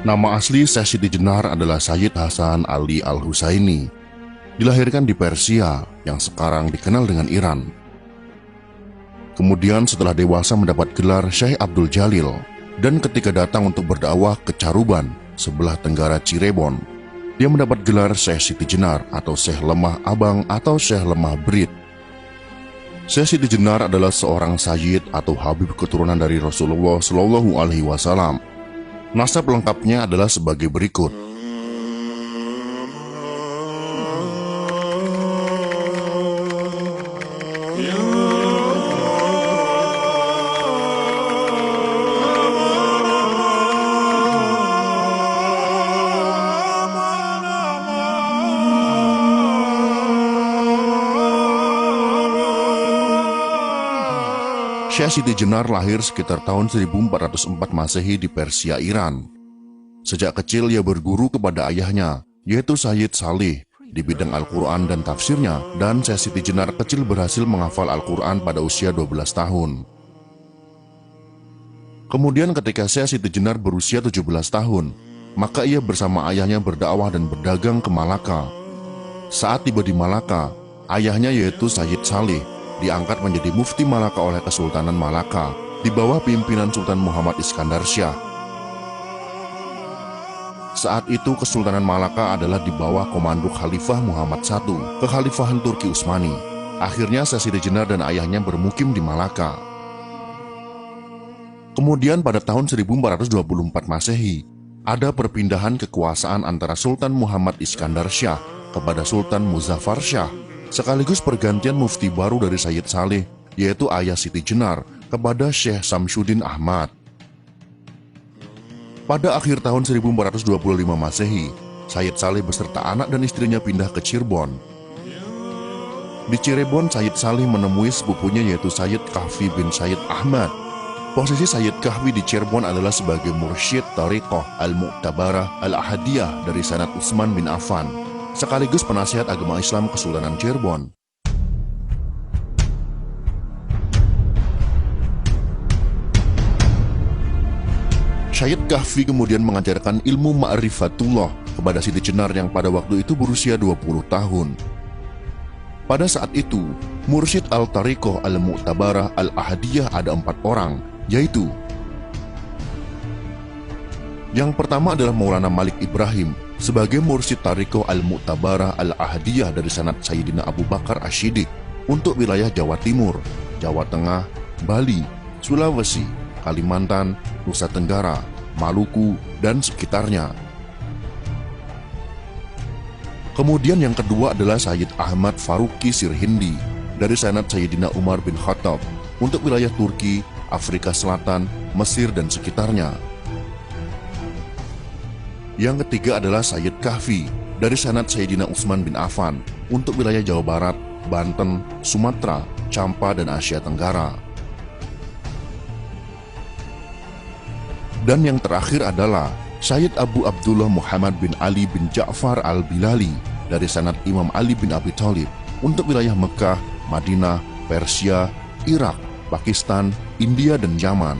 Nama asli Syekh Siti Jenar adalah Sayyid Hasan Ali Al-Husaini. Dilahirkan di Persia yang sekarang dikenal dengan Iran. Kemudian setelah dewasa mendapat gelar Syekh Abdul Jalil, dan ketika datang untuk berdakwah ke Caruban, sebelah tenggara Cirebon, dia mendapat gelar Syekh Siti Jenar atau Syekh Lemah Abang atau Syekh Lemah Brit. Syekh Siti Jenar adalah seorang sayyid atau habib keturunan dari Rasulullah Shallallahu Alaihi Wasallam. Nasab lengkapnya adalah sebagai berikut. Syekh Siti Jenar lahir sekitar tahun 1404 Masehi di Persia, Iran. Sejak kecil ia berguru kepada ayahnya, yaitu Sayyid Salih, di bidang Al-Quran dan tafsirnya, dan Syekh Siti Jenar kecil berhasil menghafal Al-Quran pada usia 12 tahun. Kemudian ketika Syekh Siti Jenar berusia 17 tahun, maka ia bersama ayahnya berdakwah dan berdagang ke Malaka. Saat tiba di Malaka, ayahnya yaitu Sayyid Salih diangkat menjadi mufti Malaka oleh Kesultanan Malaka di bawah pimpinan Sultan Muhammad Iskandar Shah. Saat itu Kesultanan Malaka adalah di bawah komando Khalifah Muhammad I, Kekhalifahan Turki Utsmani. Akhirnya Syekh Siti Jenar dan ayahnya bermukim di Malaka. Kemudian pada tahun 1424 Masehi, ada perpindahan kekuasaan antara Sultan Muhammad Iskandar Shah kepada Sultan Muzaffar Shah, sekaligus pergantian mufti baru dari Sayyid Saleh, yaitu ayah Siti Jenar, kepada Syekh Samsuddin Ahmad. Pada akhir tahun 1425 Masehi, Sayyid Saleh beserta anak dan istrinya pindah ke Cirebon. Di Cirebon, Sayyid Saleh menemui sepupunya yaitu Sayyid Kahfi bin Sayyid Ahmad. Posisi Sayyid Kahfi di Cirebon adalah sebagai mursyid Thariqah Al-Mu'tabarah Al-Ahadiyah dari Sanad Utsman bin Affan, sekaligus penasihat agama Islam Kesultanan Cirebon. Sayyid Kahfi kemudian mengajarkan ilmu ma'rifatullah kepada Siti Jenar yang pada waktu itu berusia 20 tahun. Pada saat itu, mursyid Al-Tariqah Al-Mu'tabarah Al-Ahadiyah ada 4 orang, yaitu yang pertama adalah Maulana Malik Ibrahim sebagai mursyid Tariqah Al-Mu'tabarah Al-Ahadiyah dari Sanad Sayyidina Abu Bakar Asy-Syiddiq untuk wilayah Jawa Timur, Jawa Tengah, Bali, Sulawesi, Kalimantan, Nusa Tenggara, Maluku, dan sekitarnya. Kemudian yang kedua adalah Sayyid Ahmad Faruqi Sirhindi dari Sanad Sayyidina Umar bin Khattab untuk wilayah Turki, Afrika Selatan, Mesir, dan sekitarnya. Yang ketiga adalah Sayyid Kahfi dari Sanad Sayyidina Utsman bin Affan untuk wilayah Jawa Barat, Banten, Sumatera, Campa, dan Asia Tenggara. Dan yang terakhir adalah Sayyid Abu Abdullah Muhammad bin Ali bin Ja'far al-Bilali dari Sanad Imam Ali bin Abi Thalib untuk wilayah Mekah, Madinah, Persia, Irak, Pakistan, India, dan Yaman.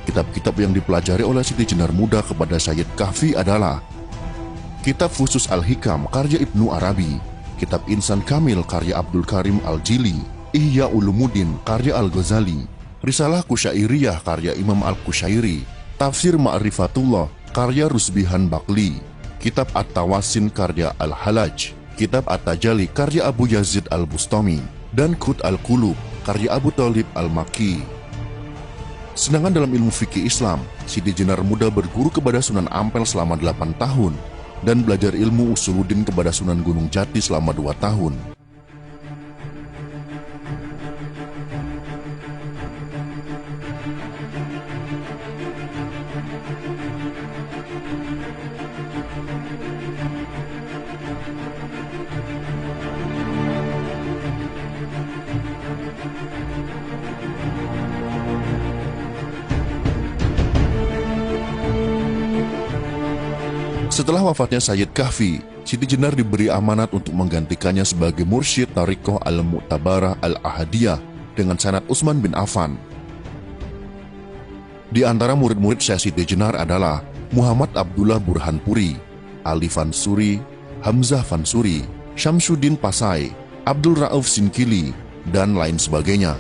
Kitab-kitab yang dipelajari oleh Siti Jenar muda kepada Sayyid Kahfi adalah Kitab Fusus Al-Hikam karya Ibnu Arabi, Kitab Insan Kamil karya Abdul Karim Al-Jili, Ihya Ulumuddin karya Al-Ghazali, Risalah Kusyairiyah karya Imam Al-Kusyairi, Tafsir Ma'rifatullah karya Rusbihan Bakli, Kitab At-Tawasin karya Al-Halaj, Kitab At-Tajali karya Abu Yazid Al-Bustami, dan Qut Al-Qulub karya Abu Thalib Al-Makki. Sedangkan dalam ilmu fikih Islam, Siti Jenar muda berguru kepada Sunan Ampel selama 8 tahun dan belajar ilmu Usuluddin kepada Sunan Gunung Jati selama 2 tahun. Setelah wafatnya Sayyid Kahfi, Siti Jenar diberi amanat untuk menggantikannya sebagai mursyid Tariqah Al-Mu'tabarah Al-Ahadiyah dengan Sanad Utsman bin Affan. Di antara murid-murid Syekh Siti Jenar adalah Muhammad Abdullah Burhanpuri, Ali Fansuri, Hamzah Fansuri, Syamsuddin Pasai, Abdul Rauf Sinkili, dan lain sebagainya.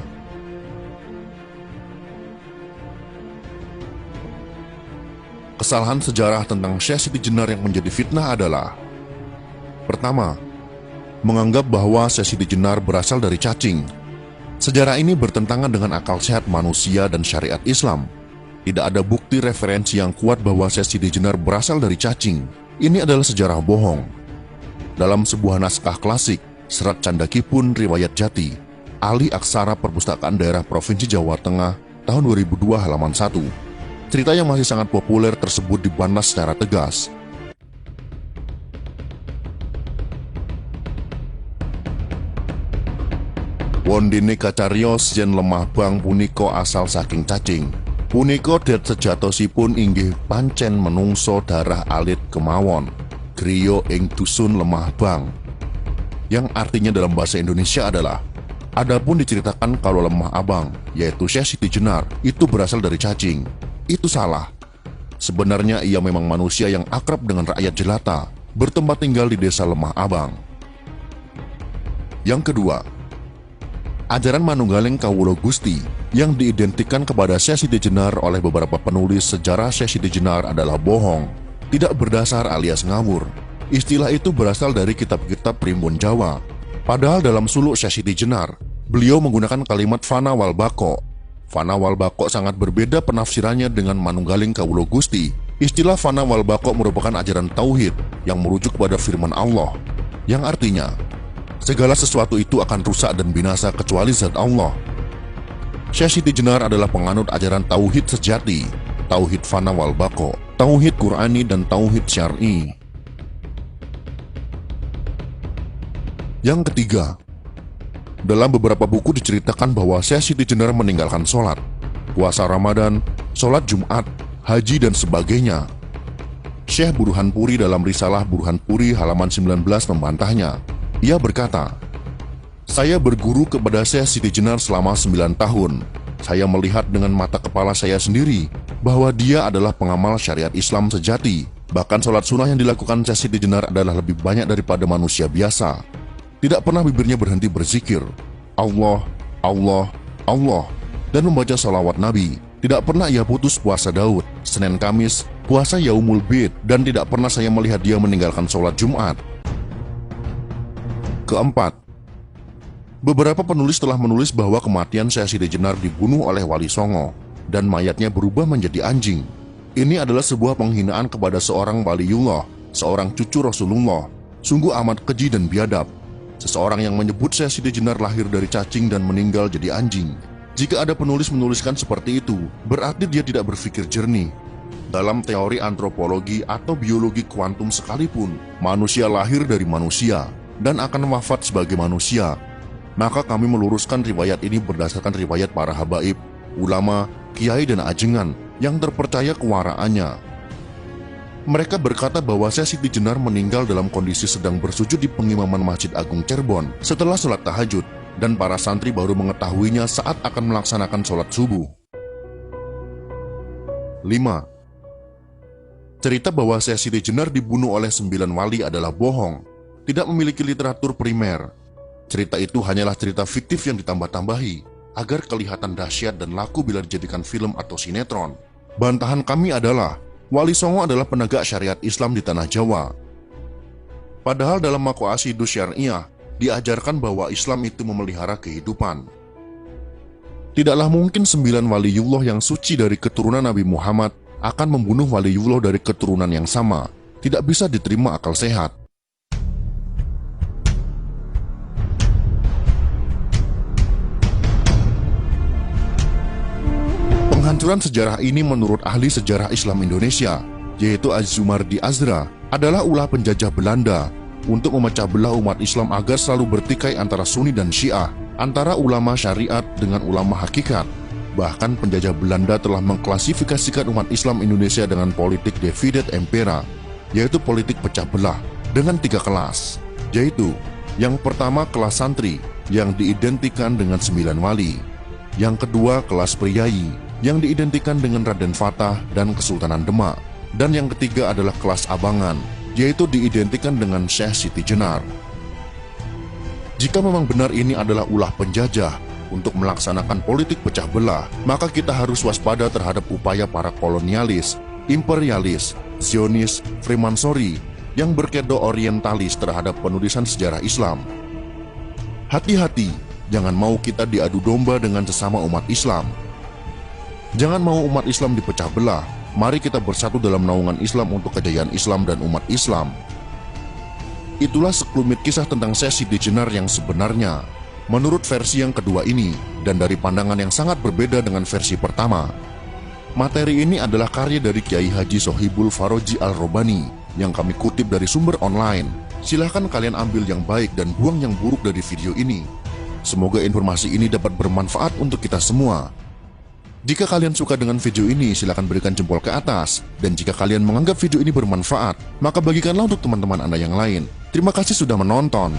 Kesalahan sejarah tentang Syekh Siti Jenar yang menjadi fitnah adalah: pertama, menganggap bahwa Syekh Siti Jenar berasal dari cacing. Sejarah ini bertentangan dengan akal sehat manusia dan syariat Islam. Tidak ada bukti referensi yang kuat bahwa Syekh Siti Jenar berasal dari cacing. Ini adalah sejarah bohong. Dalam sebuah naskah klasik, Serat Candakipun Riwayat Jati, Ahli Aksara Perpustakaan Daerah Provinsi Jawa Tengah, tahun 2002 halaman 1. Cerita yang masih sangat populer tersebut dibantah secara tegas. Wondene kacarios yen lemah bang punika asal saking cacing. Punika det sejatosipun inggih pancen menungso darah alit kemawon, griya ing dusun Lemah Bang. Yang artinya dalam bahasa Indonesia adalah, adapun diceritakan kalau Lemah Abang, yaitu Syekh Siti Jenar, itu berasal dari cacing. Itu salah. Sebenarnya ia memang manusia yang akrab dengan rakyat jelata, bertempat tinggal di desa Lemah Abang. Yang kedua, ajaran Manunggaling Kawula Gusti yang diidentikan kepada Syekh Siti Jenar oleh beberapa penulis sejarah Syekh Siti Jenar adalah bohong, tidak berdasar alias ngawur. Istilah itu berasal dari kitab-kitab Primbon Jawa. Padahal dalam suluk Syekh Siti Jenar, beliau menggunakan kalimat fana wal bako. Fana wal bako sangat berbeda penafsirannya dengan Manunggaling Kawula Gusti. Istilah fana wal bako merupakan ajaran tauhid yang merujuk pada firman Allah, yang artinya segala sesuatu itu akan rusak dan binasa kecuali zat Allah. Syekh Siti Jenar adalah penganut ajaran tauhid sejati, tauhid fana wal bako, tauhid Qur'ani dan tauhid syar'i. Yang ketiga, dalam beberapa buku diceritakan bahwa Syekh Siti Jenar meninggalkan sholat, puasa Ramadan, sholat Jumat, haji dan sebagainya. Syekh Burhanpuri dalam risalah Burhanpuri halaman 19 membantahnya. Ia berkata, "Saya berguru kepada Syekh Siti Jenar selama 9 tahun. Saya melihat dengan mata kepala saya sendiri bahwa dia adalah pengamal syariat Islam sejati. Bahkan sholat sunnah yang dilakukan Syekh Siti Jenar adalah lebih banyak daripada manusia biasa. Tidak pernah bibirnya berhenti berzikir, Allah, Allah, Allah, dan membaca salawat Nabi. Tidak pernah ia putus puasa Daud, Senin Kamis, puasa Yaumul Bid, dan tidak pernah saya melihat dia meninggalkan sholat Jumat." Keempat, beberapa penulis telah menulis bahwa kematian Syekh Siti Jenar dibunuh oleh Wali Songo dan mayatnya berubah menjadi anjing. Ini adalah sebuah penghinaan kepada seorang waliullah, seorang cucu Rasulullah. Sungguh amat keji dan biadab. Seseorang yang menyebut Syekh Siti Jenar lahir dari cacing dan meninggal jadi anjing. Jika ada penulis menuliskan seperti itu, berarti dia tidak berpikir jernih. Dalam teori antropologi atau biologi kuantum sekalipun, manusia lahir dari manusia dan akan wafat sebagai manusia. Maka kami meluruskan riwayat ini berdasarkan riwayat para habaib, ulama, kiai dan ajengan yang terpercaya kewaraannya. Mereka berkata bahwa Syekh Siti Jenar meninggal dalam kondisi sedang bersujud di pengimaman Masjid Agung Cirebon setelah sholat tahajud, dan para santri baru mengetahuinya saat akan melaksanakan sholat subuh. 5. Cerita bahwa Syekh Siti Jenar dibunuh oleh 9 wali adalah bohong, tidak memiliki literatur primer. Cerita itu hanyalah cerita fiktif yang ditambah-tambahi agar kelihatan dahsyat dan laku bila dijadikan film atau sinetron. Bantahan kami adalah, Wali Songo adalah penegak syariat Islam di tanah Jawa. Padahal dalam Maqasidus Syariah diajarkan bahwa Islam itu memelihara kehidupan. Tidaklah mungkin 9 waliullah yang suci dari keturunan Nabi Muhammad akan membunuh waliullah dari keturunan yang sama. Tidak bisa diterima akal sehat. Penghancuran sejarah ini menurut ahli sejarah Islam Indonesia, yaitu Az-Zumardi Azra, adalah ulah penjajah Belanda untuk memecah belah umat Islam agar selalu bertikai antara Sunni dan Syiah, antara ulama syariat dengan ulama hakikat. Bahkan penjajah Belanda telah mengklasifikasikan umat Islam Indonesia dengan politik divide impera, yaitu politik pecah belah, dengan 3 kelas, yaitu yang pertama kelas santri yang diidentikan dengan 9 wali, yang kedua kelas priyayi yang diidentikan dengan Raden Fatah dan Kesultanan Demak. Dan yang ketiga adalah kelas abangan, yaitu diidentikan dengan Syekh Siti Jenar. Jika memang benar ini adalah ulah penjajah untuk melaksanakan politik pecah belah, maka kita harus waspada terhadap upaya para kolonialis, imperialis, Zionis, Freemansori yang berkedok orientalis terhadap penulisan sejarah Islam. Hati-hati, jangan mau kita diadu domba dengan sesama umat Islam. Jangan mau umat Islam dipecah belah. Mari kita bersatu dalam naungan Islam untuk kejayaan Islam dan umat Islam. Itulah sekelumit kisah tentang Syekh Siti Jenar yang sebenarnya, menurut versi yang kedua ini, dan dari pandangan yang sangat berbeda dengan versi pertama. Materi ini adalah karya dari Kiai Haji Sohibul Faroji Al-Robani yang kami kutip dari sumber online. Silahkan kalian ambil yang baik dan buang yang buruk dari video ini. Semoga informasi ini dapat bermanfaat untuk kita semua. Jika kalian suka dengan video ini, silakan berikan jempol ke atas. Dan jika kalian menganggap video ini bermanfaat, maka bagikanlah untuk teman-teman Anda yang lain. Terima kasih sudah menonton.